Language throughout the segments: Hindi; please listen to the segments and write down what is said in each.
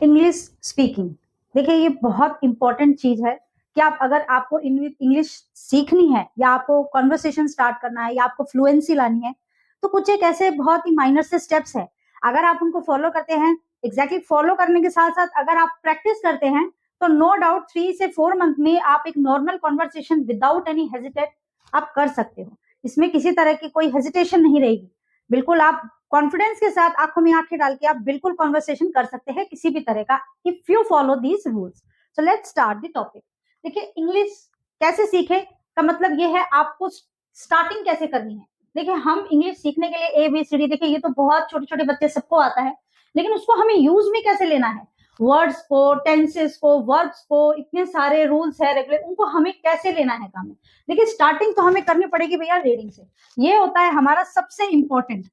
English speaking. देखिए ये बहुत इंपॉर्टेंट चीज है कि आप अगर आपको इंग्लिश सीखनी है या आपको कॉन्वर्सेशन स्टार्ट करना है या आपको फ्लुएंसी लानी है तो कुछ एक ऐसे बहुत ही माइनर से स्टेप्स है। अगर आप उनको फॉलो करते हैं, एग्जैक्टली फॉलो करने के साथ साथ अगर आप प्रैक्टिस करते हैं तो नो डाउट 3 से 4 मंथ में आप एक normal conversation without any hesitate आप कर सकते हो। इसमें किसी तरह की कोई हेजिटेशन नहीं रहेगी। बिल्कुल आप कॉन्फिडेंस के साथ आंखों में आंखें डाल के आप बिल्कुल कॉन्वर्सेशन कर सकते हैं किसी भी तरह का, if you follow these rules. So let's start the topic. देखिए इंग्लिश कैसे सीखे का मतलब ये है आपको स्टार्टिंग कैसे करनी है। देखिए हम इंग्लिश सीखने के लिए ABCD, देखिए ये तो बहुत छोटे छोटे बच्चे सबको आता है, लेकिन उसको हमें यूज में कैसे लेना है, वर्ड्स को, टेंसेस को, वर्ब्स को, इतने सारे रूल्स है रेगुलर, उनको हमें कैसे लेना है काम में। देखिए स्टार्टिंग तो हमें करनी पड़ेगी भैया रीडिंग से। ये होता है हमारा सबसे important,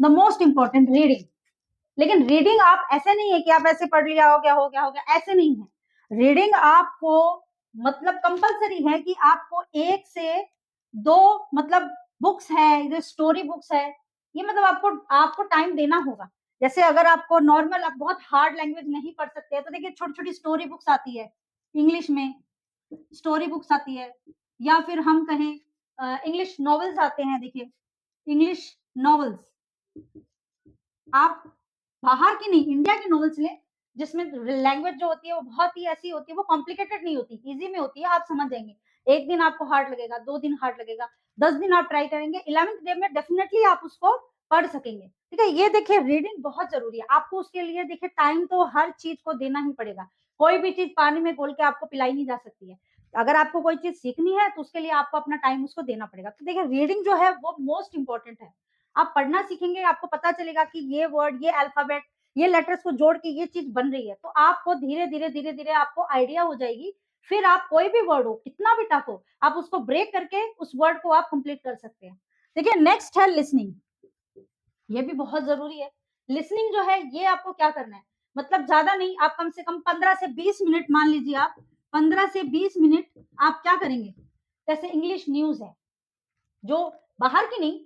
the most important, reading. लेकिन रीडिंग आप ऐसे नहीं है कि आप ऐसे पढ़ लिया हो गया हो गया हो गया, ऐसे नहीं है। रीडिंग आपको मतलब कंपलसरी है कि आपको 1 से 2 मतलब बुक्स है, जो स्टोरी बुक्स है, ये मतलब आपको टाइम देना होगा। जैसे अगर आपको नॉर्मल, आप बहुत हार्ड लैंग्वेज नहीं पढ़ सकते तो देखिए छोटी छोटी स्टोरी बुक्स आती है इंग्लिश में, स्टोरी बुक्स आती है, या फिर हम कहें इंग्लिश नॉवेल्स आते हैं। देखिए इंग्लिश नॉवेल्स आप बाहर की नहीं, इंडिया की नॉवेल्स लें, जिसमें लैंग्वेज जो होती है वो बहुत ही ऐसी होती है, वो कॉम्प्लिकेटेड नहीं होती, इजी में होती है, आप समझ जाएंगे। 1 दिन आपको हार्ड लगेगा, 2 दिन हार्ड लगेगा, 10 दिन आप ट्राई करेंगे, 11th डे में डेफिनेटली आप उसको पढ़ सकेंगे। ठीक है, ये देखिए रीडिंग बहुत जरूरी है आपको। उसके लिए देखिए टाइम तो हर चीज को देना ही पड़ेगा। कोई भी चीज पानी में घोल के आपको पिलाई नहीं जा सकती है। अगर आपको कोई चीज सीखनी है तो उसके लिए आपको अपना टाइम उसको देना पड़ेगा। तो देखिए रीडिंग जो है वो मोस्ट इंपॉर्टेंट है। आप पढ़ना सीखेंगे, आपको पता चलेगा कि ये वर्ड, ये अल्फाबेट, ये लेटर्स को जोड़ के ये चीज बन रही है, तो आपको धीरे धीरे धीरे धीरे आपको आइडिया हो जाएगी। फिर आप कोई भी वर्ड हो, कितना भी टफ हो, आप उसको ब्रेक करके उस वर्ड को आप कंप्लीट कर सकते हैं। देखिए नेक्स्ट है लिसनिंग। ये भी बहुत जरूरी है। लिसनिंग जो है ये आपको क्या करना है, मतलब ज्यादा नहीं, आप कम से कम 15 से 20 मिनट, मान लीजिए आप 15 से 20 मिनट आप क्या करेंगे। जैसे इंग्लिश न्यूज है, जो बाहर की नहीं,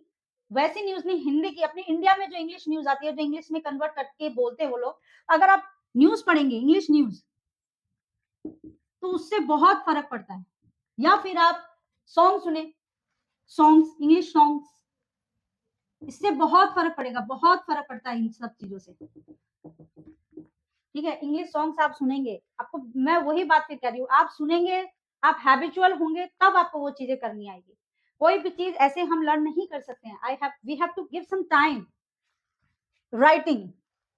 वैसी न्यूज नहीं, हिंदी की, अपने इंडिया में जो इंग्लिश न्यूज आती है, जो इंग्लिश में कन्वर्ट करके बोलते हैं वो लोग, अगर आप न्यूज पढ़ेंगे इंग्लिश न्यूज तो उससे बहुत फर्क पड़ता है। या फिर आप सॉन्ग सुने, सॉन्ग्स, इंग्लिश सॉन्ग्स, इससे बहुत फर्क पड़ेगा, बहुत फर्क पड़ता है इन सब चीजों से। ठीक है, इंग्लिश सॉन्ग्स आप सुनेंगे, आपको मैं वही बात फिर कर रही हूँ, आप सुनेंगे, आप हैबिचुअल होंगे, तब आपको वो चीजें करनी आएगी। कोई भी चीज ऐसे हम लर्न नहीं कर सकते हैं। We have to give some time. Writing,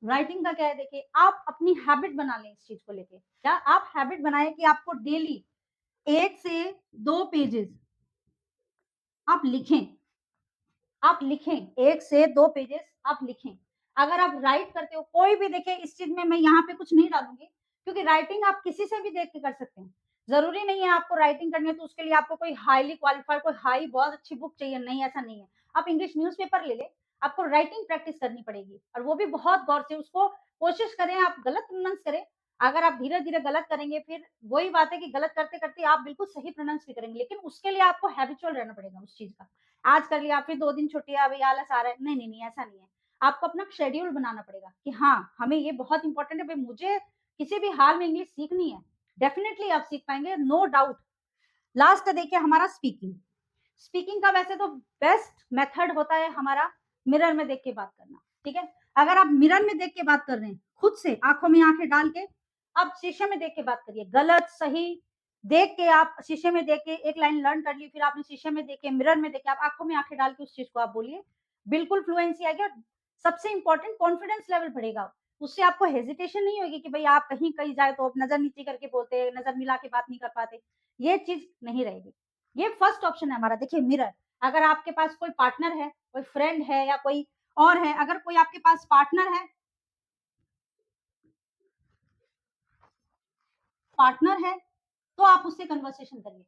writing का क्या है, देखिए आप अपनी हैबिट बना लें इस चीज को लेके। क्या आप हैबिट बनाए कि आपको डेली 1 से 2 पेजेस आप लिखें, आप लिखें 1 से 2 पेजेस आप लिखें। अगर आप राइट करते हो कोई भी, देखिए इस चीज में मैं यहाँ पे कुछ नहीं डालूंगी, क्योंकि राइटिंग आप किसी से भी देख के कर सकते हैं। जरूरी नहीं है आपको राइटिंग करनी है तो उसके लिए आपको कोई हाईली क्वालिफाइड, कोई हाई बहुत अच्छी बुक चाहिए, नहीं, ऐसा नहीं है। आप इंग्लिश न्यूज़पेपर ले लें, आपको राइटिंग प्रैक्टिस करनी पड़ेगी, और वो भी बहुत गौर से उसको कोशिश करें, आप गलत प्रोनाउंस करें। अगर आप धीरे धीरे गलत करेंगे, फिर वही बात है कि गलत करते करते आप बिल्कुल सही प्रोनाउंस भी करेंगे, लेकिन उसके लिए आपको हैबिचुअल रहना पड़ेगा उस चीज का। आज कर लिया, फिर 2 दिन छुट्टी, अभी आलस आ रहा है, नहीं नहीं नहीं, ऐसा नहीं है। आपको अपना शेड्यूल बनाना पड़ेगा कि हाँ हमें ये बहुत इंपॉर्टेंट है भाई, मुझे किसी भी हाल में इंग्लिश सीखनी है। डेफिनेटली आप सीख पाएंगे, नो डाउट। लास्ट देखिए हमारा स्पीकिंग। स्पीकिंग का वैसे तो बेस्ट मेथड होता है हमारा मिरर में देख के बात करना। ठीक है, अगर आप मिरर में देख के बात कर रहे हैं, खुद से आंखों में आंखें डाल के आप शीशे में देख के बात करिए। गलत सही देख के, आप शीशे में देख के एक लाइन लर्न कर ली, फिर आपने शीशे में देख के, मिरर में देख के, आप आंखों में आंखें डाल के उस चीज को आप बोलिए, बिल्कुल फ्लुएंसी आएगी। और सबसे इंपॉर्टेंट कॉन्फिडेंस लेवल बढ़ेगा। उससे आपको हेजिटेशन नहीं होगी कि भाई आप कहीं कहीं जाए तो नजर नीचे करके बोलते, नजर मिला के बात नहीं कर पाते, ये चीज नहीं रहेगी। ये फर्स्ट ऑप्शन है हमारा। देखिए मिरर, अगर आपके पास कोई पार्टनर है, कोई फ्रेंड है या कोई और है, अगर कोई आपके पास पार्टनर है तो आप उससे कन्वर्सेशन करिए।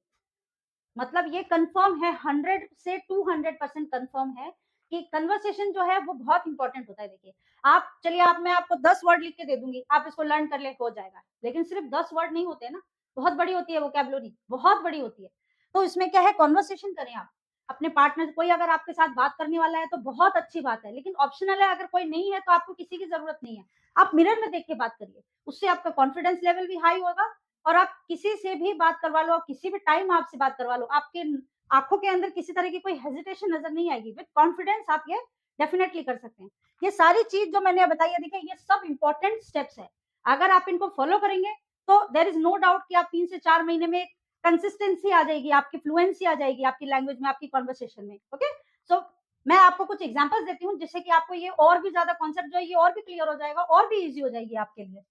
मतलब ये कंफर्म है, 100 से 200% कंफर्म है कि कन्वर्सेशन जो है वो बहुत इंपॉर्टेंट होता है। देखिए आप, चलिए आप, मैं आपको 10 वर्ड लिख के दे दूंगी, आप इसको लर्न कर ले, हो जाएगा, लेकिन सिर्फ 10 वर्ड नहीं होते ना, बहुत बड़ी होती है वोकैबुलरी, बहुत बड़ी होती है। तो इसमें क्या है, कॉन्वर्सेशन करें आप। अपने पार्टनर, कोई अगर आपके साथ बात करने वाला है तो बहुत अच्छी बात है, लेकिन ऑप्शनल है, अगर कोई नहीं है तो आपको किसी की ज़रूरत नहीं है। आप मिरर में देख के बात करिए, उससे आपका कॉन्फिडेंस लेवल भी हाई होगा और आप किसी से भी बात करवा लो, किसी भी टाइम आपसे बात करवा लो, आपके आँखों के अंदर किसी तरह की कोई हेजिटेशन नज़र नहीं आएगी। विद कॉन्फिडेंस आप ये डेफिनिटली कर सकते हैं। ये सारी चीज़ जो मैंने बताई है, देखिए ये सब इम्पोर्टेंट स्टेप्स है। अगर आप इनको फॉलो करेंगे तो देयर इज़ नो डाउट कि आप 3 से 4 महीने में कंसिस्टेंसी आ जाएगी, आपकी फ्लुएंसी आ जाएगी आपकी लैंग्वेज में, आपकी कन्वर्सेशन में। ओके? सो मैं आपको कुछ एग्जांपल्स देती हूँ जिससे कि आपको ये और भी ज़्यादा कॉन्सेप्ट जो है ये और भी क्लियर हो जाएगा और भी ईज़ी हो जाएगी आपके लिए।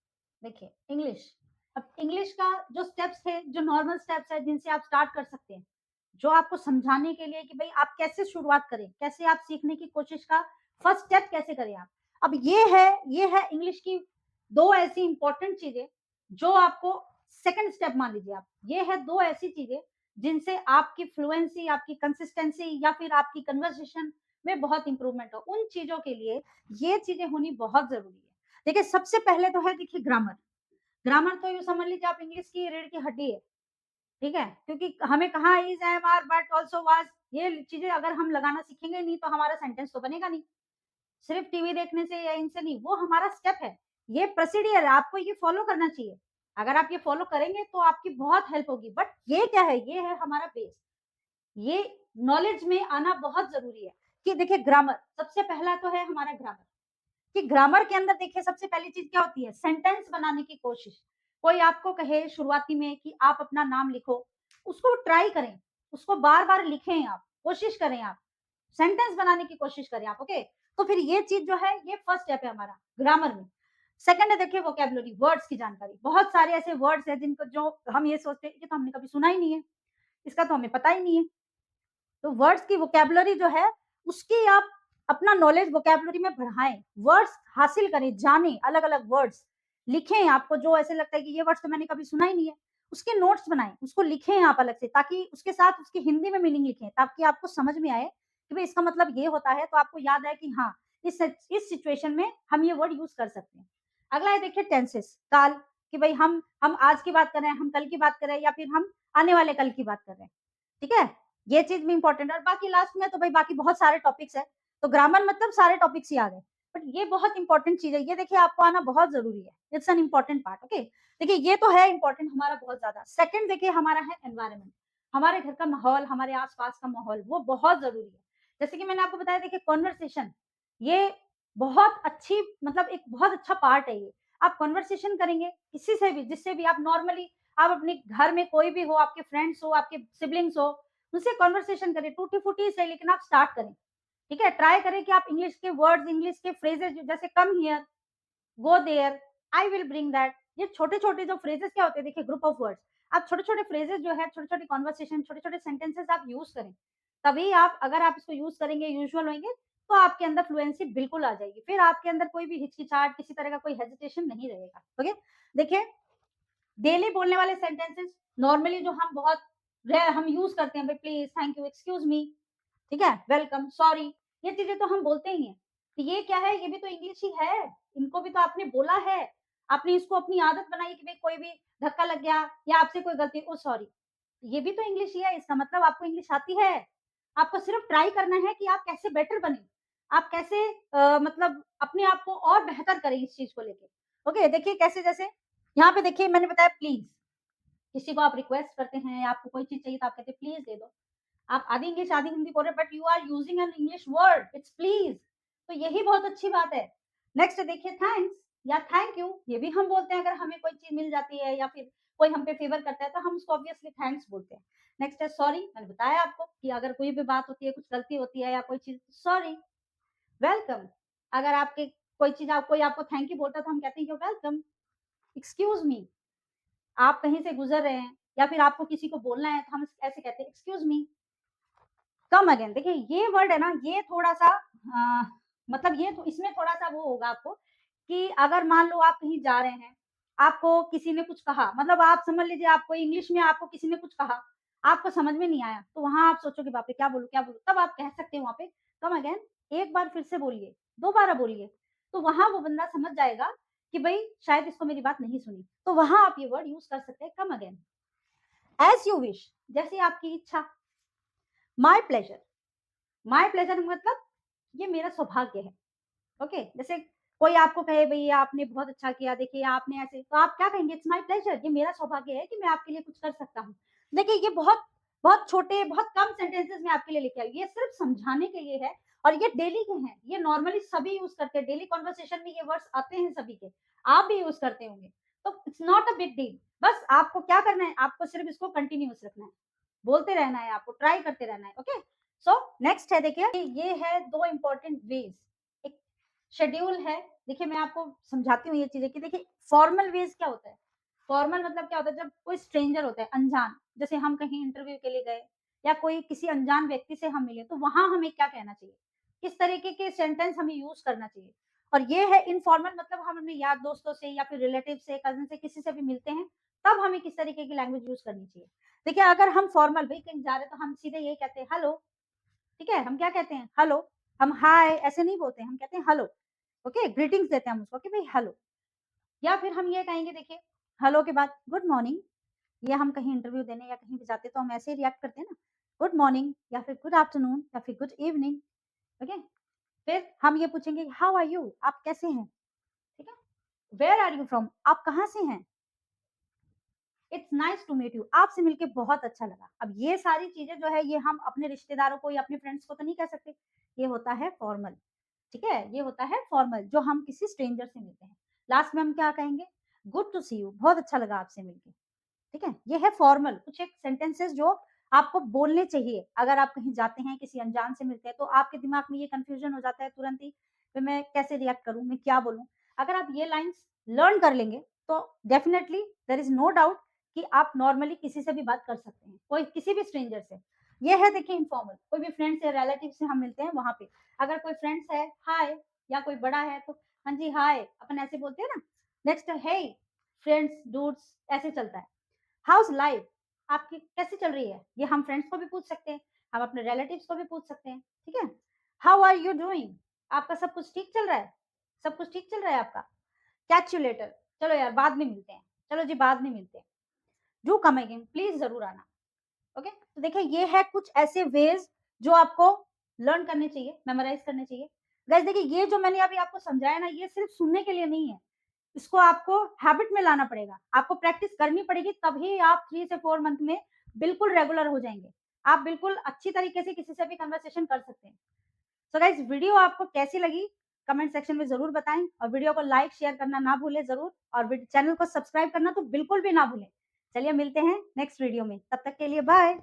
देखिए इंग्लिश, अब इंग्लिश का जो स्टेप्स थे, जो नॉर्मल स्टेप्स हैं जिनसे आप स्टार्ट कर सकते हैं, जो आपको समझाने के लिए कि भई आप कैसे शुरुआत करें, कैसे आप सीखने की कोशिश का फर्स्ट स्टेप कैसे करें आप। अब ये है इंग्लिश की 2 ऐसी इंपॉर्टेंट चीज़ें जो आपको सेकंड स्टेप मान लीजिए आप। ये है 2 ऐसी चीज़ें जिनसे आपकी फ्लुएंसी, आपकी कंसिस्टेंसी या फिर आपकी कन्वर्सेशन में बहुत इम्प्रूवमेंट हो। उन चीज़ों के लिए ये चीज़ें होनी बहुत ज़रूरी है। देखिए सबसे पहले तो है देखिए ग्रामर। ग्रामर तो यूँ समझ लीजिए आप इंग्लिश की रीढ़ की हड्डी है। ठीक है? क्योंकि हमें कहाँ is, am, are, but, also, was ये चीज़ें अगर हम लगाना सीखेंगे नहीं तो हमारा सेंटेंस तो बनेगा नहीं। सिर्फ़ टीवी देखने से या इनसे नहीं, वो हमारा स्टेप है। ये प्रोसीडियर है, आपको ये फ़ॉलो करना चाहिए। अगर आप ये फ़ॉलो करेंगे तो आपकी बहुत हेल्प होगी। बट ये क्या है? ये है हमारा बेस। ये नॉलेज में आना बहुत ज़रूरी है कि देखिए ग्रामर, सबसे पहला तो है हमारा ग्रामर। कि ग्रामर के अंदर देखिए सबसे पहली चीज़ क्या होती है? सेंटेंस बनाने की कोशिश। कोई आपको कहे शुरुआती में कि आप अपना नाम लिखो, उसको ट्राई करें, उसको बार-बार लिखें आप, कोशिश करें आप, सेंटेंस बनाने की कोशिश करें आप, ओके? तो फिर ये चीज़ जो है, ये फर्स्ट स्टेप है हमारा ग्रामर में। सेकंड है देखिए वोकैब्युलरी, वर्ड्स की जानकारी। बहुत सारे ऐसे वर्ड्स हैं जिनको जो हम ये सोचते हैं, ये तो हमने कभी सुना ही नहीं है, इसका तो हमें पता ही नहीं है। तो वर्ड्स की वोकैब्युलरी जो है, उसकी आप अपना नॉलेज वोकैब्युलरी में बढ़ाएँ, वर्ड्स हासिल करें, जानें अलग-अलग वर्ड्स, लिखें, आपको जो ऐसे लगता है कि ये वर्ड्स तो मैंने कभी सुना ही नहीं है, उसके नोट्स बनाएँ, उसको लिखें आप अलग से ताकि उसके साथ उसकी हिंदी में मीनिंग लिखें, ताकि आपको समझ में आए कि भई इसका मतलब ये होता है, तो आपको याद आए कि हाँ, इस सिचुएशन में हम ये वर्ड यूज़ कर सकते हैं। अगला है देखिए टेंसेस, काल, कि भई हम आज की बात कर रहे हैं, हम कल की बात कर रहे हैं या फिर हम आने वाले कल की बात कर रहे हैं, ठीक है? ये चीज़ भी इम्पोर्टेंट है और बाकी लास्ट में तो भाई बाकी बहुत सारे टॉपिक्स हैं। तो ग्रामर मतलब सारे टॉपिक्स ही आ गए। बट ये बहुत इम्पोर्टेंट चीज़ है। ये देखिए आपको आना बहुत ज़रूरी है। It's an important part, okay? देखिए ये तो है इम्पोर्टेंट हमारा बहुत ज़्यादा। सेकंड देखिए हमारा है एनवायरनमेंट। हमारे घर का माहौल, हमारे आस-पास का माहौल वो बहुत ज़रूरी है। जैसे कि मैंने आपको बताया देखिए कन्वर्सेशन, ये बहुत अच्छी मतलब एक बहुत अच्छा पार्ट है ये। आप कन्वर्सेशन करेंगे किसी से भी, जिससे भी आप नॉर्मली आप अपने घर में कोई भी हो, आपके फ्रेंड्स हो, आपके सिबलिंग्स हो, उनसे कन्वर्सेशन करें, टूटी-फूटी से लेकिन आप स्टार्ट करें, ठीक है? ट्राई करें कि आप इंग्लिश के वर्ड्स, इंग्लिश के फ्रेजेज़ जैसे come here, go there, I will bring that, ये छोटे-छोटे जो फ्रेजेज़ क्या होते हैं देखिए ग्रुप ऑफ वर्ड्स, आप छोटे-छोटे फ्रेजेज़ जो है, छोटे-छोटे कन्वर्सेशन, छोटे-छोटे सेंटेंसेस आप यूज़ करें। तभी आप अगर आप इसको यूज़ करेंगे, यूजुअल होंगे, तो आपके अंदर फ्लुएंसी बिल्कुल आ जाएगी। फिर आपके अंदर कोई भी हिचकिचाहट, किसी तरह का कोई हेजिटेशन नहीं रहेगा, ओके? देखिए डेली बोलने वाले सेंटेंसेस नॉर्मली जो हम बहुत रेयर हम यूज़ करते हैं, भई please, thank you, excuse me, ठीक है? वेलकम, सॉरी, ये चीज़ें तो हम बोलते ही हैं। तो ये क्या है? ये भी तो इंग्लिश ही है। इनको भी तो आपने बोला है। आपने इसको अपनी आदत बनाई कि भई कोई भी धक्का लग गया या आपसे कोई गलती, ओह सॉरी, ये भी तो इंग्लिश ही है। इसका मतलब आपको इंग्लिश आती है। आपको सिर्फ ट्राई करना है कि आप कैसे बेटर बनें। आप कैसे मतलब अपने आप को और बेहतर करें इस चीज़ को लेके। ओके, देखिए कैसे जैसे यहाँ पे देखिए मैंने बताया प्लीज़, किसी को आप रिक्वेस्ट करते हैं या आपको कोई चीज़ चाहिए तो आप कहते हैं प्लीज़ दे दो। आप आधी इंग्लिश आधी हिंदी बोल रहे हैं but you are using an English word, it's please, तो यही बहुत अच्छी बात है। नेक्स्ट देखिए थैंक्स या थैंक यू, ये भी हम बोलते हैं अगर हमें कोई चीज़ मिल जाती है या फिर कोई हम पे फेवर करता है तो हम उसको ऑब्वियसली थैंक्स बोलते हैं। नेक्स्ट है सॉरी, मैंने बताया आपको कि अगर कोई भी बात होती है, कुछ गलती होती है या कोई चीज़, सॉरी। वेलकम, अगर आपके कोई चीज़ आप कोई आपको थैंक यू बोलता है तो हम कहते हैं यू वेलकम। एक्सक्यूज़ मी, आप कहीं से गुज़र रहे हैं या फिर आपको किसी को बोलना है तो हम ऐसे कहते हैं एक्सक्यूज़ मी, कम अगेन। देखिए ये वर्ड है ना, ये थोड़ा-सा मतलब ये तो इसमें थोड़ा-सा वो होगा आपको कि अगर मान लो आप कहीं जा रहे हैं, आपको किसी ने कुछ कहा, मतलब आप समझ लीजिए आपको इंग्लिश में आपको किसी ने कुछ कहा, आपको समझ में नहीं आया, तो वहाँ आप सोचोगे बाप रे! क्या बोलूँ, क्या बोलूँ? तब आप कह सकते हैं वहाँ पे कम अगेन, एक बार फिर से बोलिए, दोबारा बोलिए, तो वहाँ वो बंदा समझ जाएगा कि भई शायद इसको मेरी बात नहीं सुनी, तो वहाँ आप ये वर्ड यूज़ कर सकते हैं come again. As you wish, जैसे आपकी इच्छा। माय प्लेज़र, माय प्लेज़र मतलब ये मेरा सौभाग्य है। ओके, जैसे कोई आपको कहे भई आपने बहुत अच्छा किया, देखिए आपने ऐसे, तो आप क्या कहेंगे? इट्स माय प्लेज़र, ये मेरा सौभाग्य है कि मैं आपके लिए कुछ कर सकता हूँ। देखिए ये बहुत बहुत छोटे, बहुत कम सेंटेंसेस मैं आपके लिए लेके आई हूँ। ये सिर्फ़ समझाने के लिए है और ये डेली के हैं। ये नॉर्मली सभी यूज़ करते हैं। डेली कन्वर्सेशन में ये वर्ड्स आते हैं सभी के। आप भी यूज़ करते होंगे। तो it's not a big deal. बस आपको क्या करना है? आपको सिर्फ़ इसको कंटीन्यूअस रखना है। बोलते रहना है आपको, ट्राई करते रहना है। ओके? सो नेक्स्ट है, देखिए ये है 2 इम्पोर्टेंट वेज़। एक शेड्यूल है। देखिए मैं आपको समझाती हूँ ये चीज़ें कि देखिए फॉर्मल वेज़ क्या होता है? फॉर्मल मतलब क्या होता है? जब कोई स्ट्रेंजर होता है, अनजान, जैसे हम कहीं इंटरव्यू के लिए गए या कोई किसी अनजान व्यक्ति से हम मिले, तो वहाँ हमें क्या कहना चाहिए? किस तरीके के सेंटेंस हमें यूज़ करना चाहिए? और ये है इनफॉर्मल मतलब हम अपने यार दोस्तों से या फिर रिलेटिव से, कज़िन से, किसी से भी मिलते हैं, तब हमें किस तरीके की लैंग्वेज यूज़ करनी चाहिए। देखिए अगर हम फॉर्मल भई कहीं जा रहे हैं तो हम सीधे यही कहते हैं हेलो, ठीक है? हम क्या कहते हैं? हेलो। हम हाय ऐसे नहीं बोलते हैं, हम कहते हैं हेलो। ओके? ग्रीटिंग्स देते हैं हम उसको कि भई हेलो। या फिर हम ये कहेंगे, देखिए हेलो के बाद गुड मॉर्निंग। ये हम कहीं इंटरव्यू देने या कहीं भी जाते हैं तो हम ऐसे ही रिएक्ट करते हैं ना, गुड मॉर्निंग या फिर गुड आफ्टरनून या फिर गुड इवनिंग। ओके? फिर हम ये पूछेंगे हाउ आर यू? आप कैसे हैं? ठीक है? Where are you from? आप कहाँ से हैं? It's nice to meet you, आपसे मिलके बहुत अच्छा लगा। अब ये सारी चीज़ें जो है ये हम अपने रिश्तेदारों को या अपने फ्रेंड्स को तो नहीं कह सकते। ये होता है फॉर्मल, ठीक है? ये होता है फॉर्मल जो हम किसी स्ट्रेंजर से मिलते हैं। लास्ट में हम क्या कहेंगे? गुड टू सी यू, बहुत अच्छा लगा आपसे मिलके, ठीक है? ये है फॉर्मल, कुछ एक सेंटेंसेस जो आपको बोलने चाहिए। अगर आप कहीं जाते हैं, किसी अनजान से मिलते हैं, तो आपके दिमाग में ये कन्फ्यूज़न हो जाता है तुरंत ही, कि मैं कैसे रिएक्ट करूँ, मैं क्या बोलूँ? अगर आप ये लाइन्स लर्न कर लेंगे, तो definitely there is no doubt कि आप नॉर्मली किसी से भी बात कर सकते हैं, कोई किसी भी स्ट्रेंजर से। ये है देखिए इनफॉर्मल, कोई भी फ्रेंड से, रिलेटिव से हम मिलते हैं वहाँ पे। अगर कोई फ्रेंड्स है, हाय, या कोई बड़ा है तो हाँ जी, हाय, अपन ऐसे बोलते हैं ना। नेक्स्ट हे, फ्रेंड्स, डूड्स, ऐसे चलता है। House life? आपकी कैसी चल रही है? ये हम फ्रेंड्स को भी पूछ सकते हैं, हम अपने रिलेटिव्स को भी पूछ सकते हैं, ठीक है? How are you doing? आपका सब कुछ ठीक चल रहा है? सब कुछ ठीक चल रहा है आपका? कैच यू लेटर, चलो यार बाद में मिलते हैं। चलो जी बाद में मिलते हैं। डू कम अगेन, प्लीज़ ज़रूर आना। ओके? तो देखिए ये है कुछ ऐसे वेज़ जो आपको लर्न करने चाहिए, मेमोराइज़ करने चाहिए। गाइस देखिए ये जो मैंने अभी आपको समझाया ना, ये सिर्फ़ सुनने के लिए नहीं है। इसको आपको हैबिट में लाना पड़ेगा। आपको प्रैक्टिस करनी पड़ेगी, तभी आप 3 से 4 मंथ में बिल्कुल रेगुलर हो जाएँगे। आप बिल्कुल अच्छी तरीके से किसी से भी कन्वर्सेशन कर सकते हैं। सो गाइस वीडियो आपको कैसी लगी? कमेंट सेक्शन में ज़रूर बताएँ और वीडियो को लाइक, शेयर करना ना भूलें ज़रूर, और चैनल को सब्सक्राइब करना तो बिल्कुल भी ना भूलें। चलिए मिलते हैं नेक्स्ट वीडियो में, तब तक के लिए बाय।